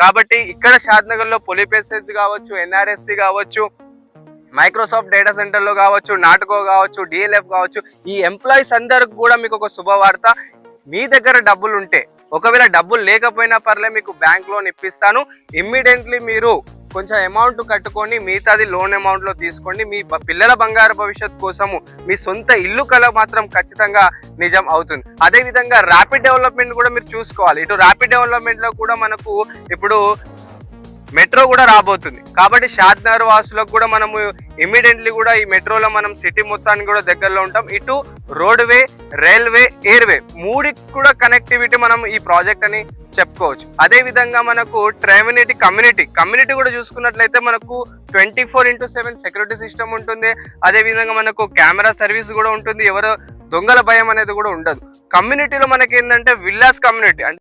కాబట్టి ఇక్కడ షాద్నగర్ లో పొలిపేసెస్ కావచ్చు, ఎన్ఆర్ఎస్సి కావచ్చు, మైక్రోసాఫ్ట్ డేటా సెంటర్లో కావచ్చు, నాటకో కావచ్చు, డిఎల్ఎఫ్ కావచ్చు, ఈ ఎంప్లాయీస్ అందరికి కూడా మీకు ఒక శుభవార్త. మీ దగ్గర డబ్బులు ఉంటే, ఒకవేళ డబ్బులు లేకపోయినా పర్లే, మీకు బ్యాంక్ లోన్ ఇప్పిస్తాను. ఇమ్మీడియట్లీ మీరు కొంచెం అమౌంట్ కట్టుకొని మిగతాది లోన్ అమౌంట్లో తీసుకోండి. మీ పిల్లల బంగారు భవిష్యత్ కోసము మీ సొంత ఇల్లు కల మాత్రం ఖచ్చితంగా నిజం అవుతుంది. అదేవిధంగా ర్యాపిడ్ డెవలప్మెంట్ కూడా మీరు చూసుకోవాలి. ఇటు ర్యాపిడ్ డెవలప్మెంట్లో కూడా మనకు ఇప్పుడు మెట్రో కూడా రాబోతుంది. కాబట్టి షాద్నగర్ వాసులకు కూడా మనము ఇమ్మీడియట్లీ కూడా ఈ మెట్రోలో మనం సిటీ మొత్తానికి కూడా దగ్గరలో ఉంటాం. ఇటు రోడ్వే, రైల్వే, ఎయిర్వే మూడికి కూడా కనెక్టివిటీ మనం ఈ ప్రాజెక్ట్ అని చెప్పుకోవచ్చు. అదే విధంగా మనకు ట్రైవినిటీ కమ్యూనిటీ కూడా చూసుకున్నట్లయితే మనకు 24/7 సెక్యూరిటీ సిస్టమ్ ఉంటుంది. అదే విధంగా మనకు కెమెరా సర్వీస్ కూడా ఉంటుంది. ఎవరు దొంగల భయం అనేది కూడా ఉండదు. కమ్యూనిటీలో మనకి ఏంటంటే విల్లాస్ కమ్యూనిటీ, అంటే